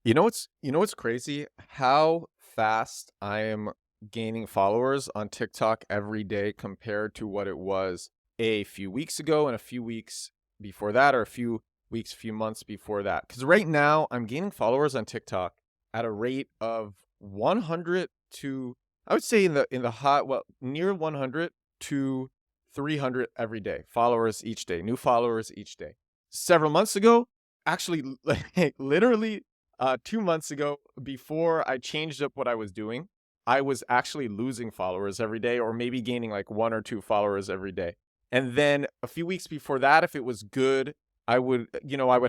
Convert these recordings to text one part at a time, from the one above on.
You know what's crazy? How fast I am gaining followers on TikTok every day compared to what it was a few weeks ago and a few weeks before that, or a few weeks, few months before that. Because right now I'm gaining followers on TikTok at a rate of 100 to, I would say, in the hot, well, near 100 to 300 every day. Followers each day, new followers each day. Several months ago, actually, like literally 2 months ago, before I changed up what I was doing, I was actually losing followers every day, or maybe gaining like one or two followers every day. And then a few weeks before that, if it was good, I would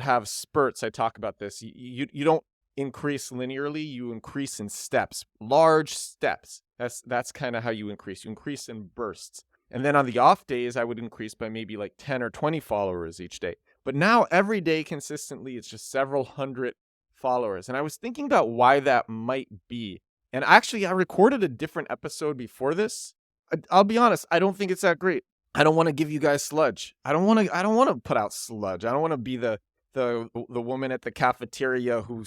have spurts. I talk about this. You don't increase linearly, you increase in steps, large steps. That's kind of how you increase. You increase in bursts. And then on the off days, I would increase by maybe like 10 or 20 followers each day. But now every day consistently, it's just several hundred followers. And I was thinking about why that might be. And actually, I recorded a different episode before this. I'll be honest, I don't think it's that great. I don't want to give you guys sludge. I don't want to put out sludge. I don't want to be the woman at the cafeteria who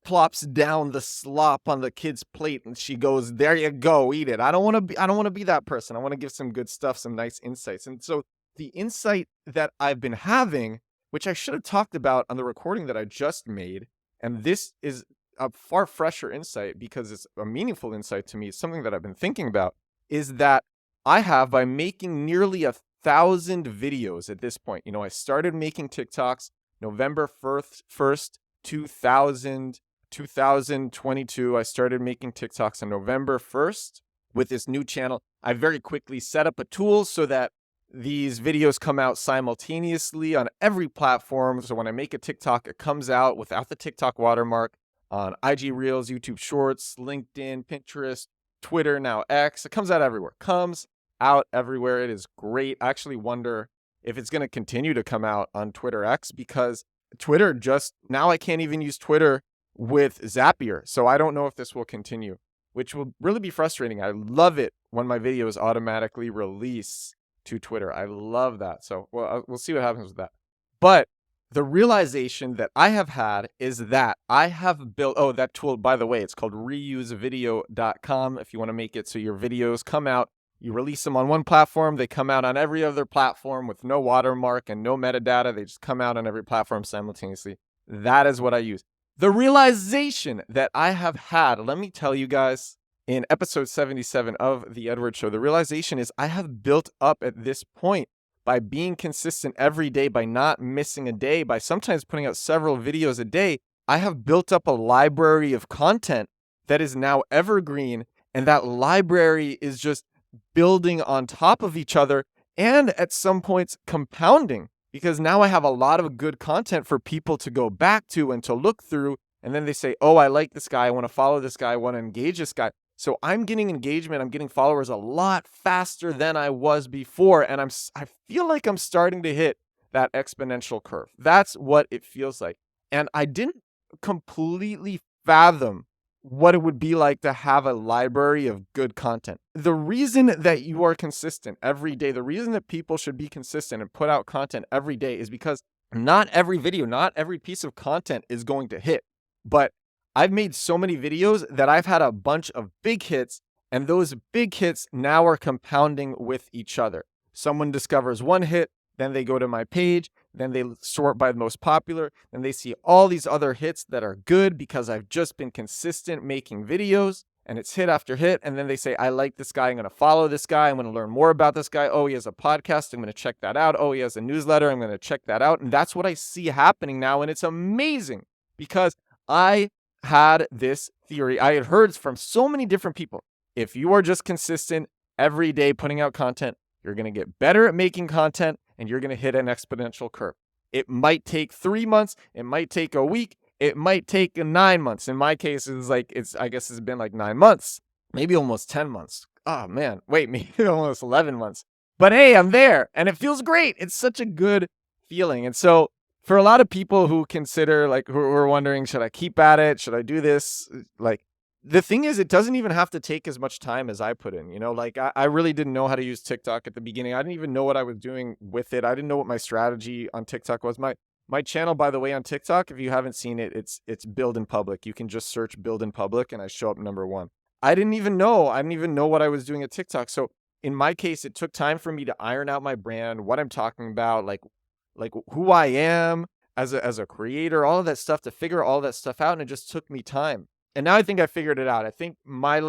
plops down the slop on the kid's plate and she goes, "There you go, eat it." I don't want to be that person. I want to give some good stuff, some nice insights. And so the insight that I've been having, which I should have talked about on the recording that I just made, and this is a far fresher insight because it's a meaningful insight to me, it's something that I've been thinking about, is that I have, by making nearly 1,000 videos at this point. I started making TikToks November 1st, 2022. I started making TikToks on November 1st with this new channel. I very quickly set up a tool so that these videos come out simultaneously on every platform. So when I make a TikTok, it comes out without the TikTok watermark on IG Reels, YouTube Shorts, LinkedIn, Pinterest, Twitter, now X. It comes out everywhere. Comes out everywhere. It is great. I actually wonder if it's going to continue to come out on Twitter X, because Twitter just now, I can't even use Twitter with Zapier. So I don't know if this will continue, which will really be frustrating. I love it when my videos automatically release to Twitter. I love that. So we'll see what happens with that. But the realization that I have had is that I have built, that tool, by the way, it's called reusevideo.com. If you want to make it so your videos come out, you release them on one platform, they come out on every other platform with no watermark and no metadata. They just come out on every platform simultaneously. That is what I use. The realization that I have had, let me tell you guys, in episode 77 of The Edward Show, the realization is I have built up at this point, by being consistent every day, by not missing a day, by sometimes putting out several videos a day, I have built up a library of content that is now evergreen. And that library is just building on top of each other, and at some points compounding, because now I have a lot of good content for people to go back to and to look through. And then they say, "Oh, I like this guy. I want to follow this guy. I want to engage this guy." So I'm getting engagement. I'm getting followers a lot faster than I was before. And I feel like I'm starting to hit that exponential curve. That's what it feels like. And I didn't completely fathom what it would be like to have a library of good content. The reason that you are consistent every day, the reason that people should be consistent and put out content every day, is because not every video, not every piece of content is going to hit. But I've made so many videos that I've had a bunch of big hits, and those big hits now are compounding with each other. Someone discovers one hit, then they go to my page, then they sort by the most popular, then they see all these other hits that are good because I've just been consistent making videos, and it's hit after hit. And then they say, "I like this guy. I'm going to follow this guy. I'm going to learn more about this guy. Oh, he has a podcast. I'm going to check that out. Oh, he has a newsletter. I'm going to check that out." And that's what I see happening now. And it's amazing, because I had this theory. I had heard from so many different people. If you are just consistent every day putting out content, you're going to get better at making content, and you're going to hit an exponential curve. It might take 3 months. It might take a week. It might take 9 months. In my case, I guess it's been like 9 months, maybe almost 10 months. Oh man, wait, maybe almost 11 months. But hey, I'm there, and it feels great. It's such a good feeling. And so for a lot of people who consider, like, who are wondering, should I keep at it? Should I do this? Like, the thing is, it doesn't even have to take as much time as I put in. Like, I really didn't know how to use TikTok at the beginning. I didn't even know what I was doing with it. I didn't know what my strategy on TikTok was. My channel, by the way, on TikTok, if you haven't seen it, it's Build in Public. You can just search Build in Public and I show up number one. I didn't even know what I was doing at TikTok. So in my case, it took time for me to iron out my brand, what I'm talking about, like who I am as a creator, all of that stuff, to figure all that stuff out. And it just took me time. And now I think I figured it out. I think my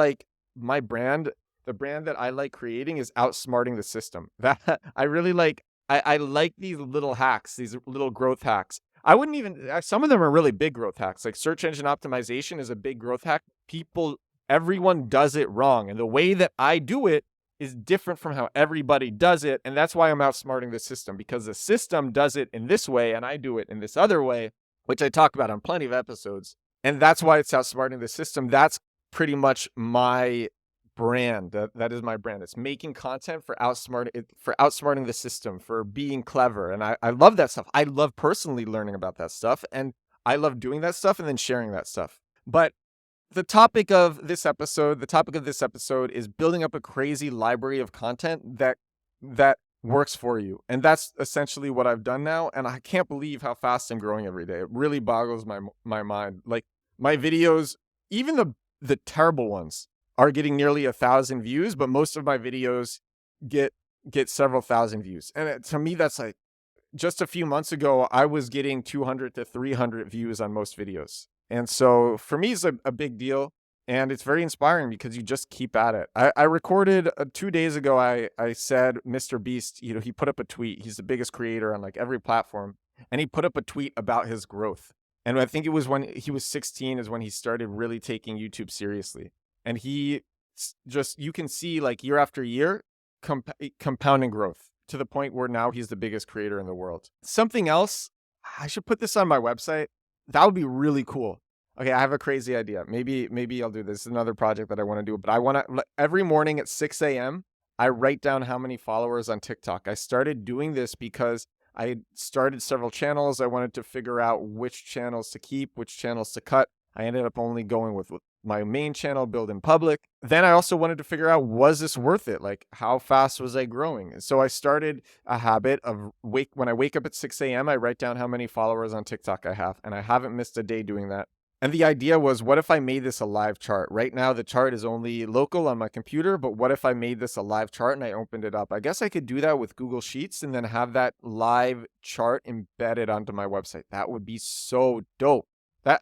brand, the brand that I like creating, is outsmarting the system. That I really like. I like these little hacks, these little growth hacks. I wouldn't even, some of them are really big growth hacks. Like search engine optimization is a big growth hack. Everyone does it wrong. And the way that I do it is different from how everybody does it. And that's why I'm outsmarting the system, because the system does it in this way and I do it in this other way, which I talk about on plenty of episodes. And that's why it's outsmarting the system. That's pretty much my brand. That is my brand. It's making content for outsmarting the system, for being clever. And I love that stuff. I love personally learning about that stuff, and I love doing that stuff and then sharing that stuff. But the topic of this episode is building up a crazy library of content that works for you. And that's essentially what I've done now. And I can't believe how fast I'm growing every day. It really boggles my mind. Like my videos, even the terrible ones, are getting nearly 1,000 views, but most of my videos get several thousand views. And to me, that's like, just a few months ago, I was getting 200 to 300 views on most videos. And so for me, it's a big deal. And it's very inspiring because you just keep at it. I recorded 2 days ago, I said Mr. Beast, he put up a tweet. He's the biggest creator on like every platform. And he put up a tweet about his growth. And I think it was when he was 16 is when he started really taking YouTube seriously. And he just, you can see like year after year, compounding growth to the point where now he's the biggest creator in the world. Something else, I should put this on my website. That would be really cool. Okay, I have a crazy idea. Maybe I'll do this. It's another project that I want to do. But I want to, every morning at 6 a.m., I write down how many followers on TikTok. I started doing this because I started several channels. I wanted to figure out which channels to keep, which channels to cut. I ended up only going with my main channel, Build in Public. Then I also wanted to figure out, was this worth it? Like, how fast was I growing? And so I started a habit of when I wake up at 6 a.m., I write down how many followers on TikTok I have. And I haven't missed a day doing that. And the idea was, what if I made this a live chart? Right now, the chart is only local on my computer, but what if I made this a live chart and I opened it up? I guess I could do that with Google Sheets and then have that live chart embedded onto my website. That would be so dope.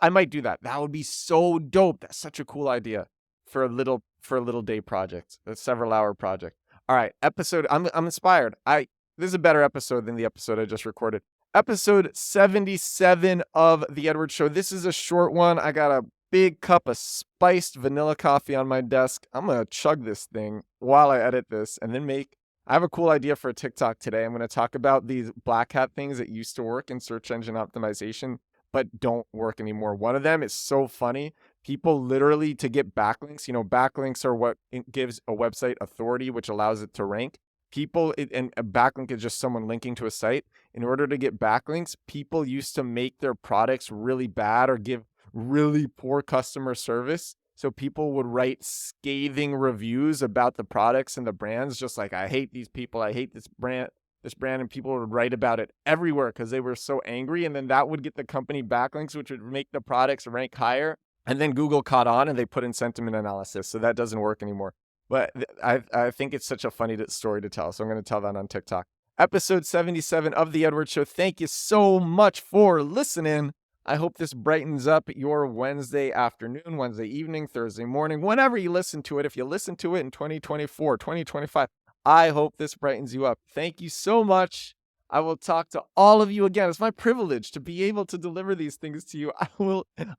I might do that. That would be so dope. That's such a cool idea for a little day project, a several hour project. All right, episode. I'm inspired. This is a better episode than the episode I just recorded. Episode 77 of The Edward Show. This is a short one. I got a big cup of spiced vanilla coffee on my desk. I'm going to chug this thing while I edit this and then I have a cool idea for a TikTok today. I'm going to talk about these black hat things that used to work in search engine optimization, but don't work anymore. One of them is so funny. People literally, to get backlinks, backlinks are what gives a website authority, which allows it to rank. And a backlink is just someone linking to a site. In order to get backlinks, people used to make their products really bad or give really poor customer service. So people would write scathing reviews about the products and the brands, just like, I hate these people, I hate this brand, and people would write about it everywhere because they were so angry. And then that would get the company backlinks, which would make the products rank higher. And then Google caught on and they put in sentiment analysis. So that doesn't work anymore. But I think it's such a funny story to tell. So I'm going to tell that on TikTok. Episode 77 of The Edward Show. Thank you so much for listening. I hope this brightens up your Wednesday afternoon, Wednesday evening, Thursday morning, whenever you listen to it. If you listen to it in 2024, 2025, I hope this brightens you up. Thank you so much. I will talk to all of you again. It's my privilege to be able to deliver these things to you.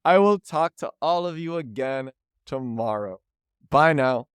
I will talk to all of you again tomorrow. Bye now.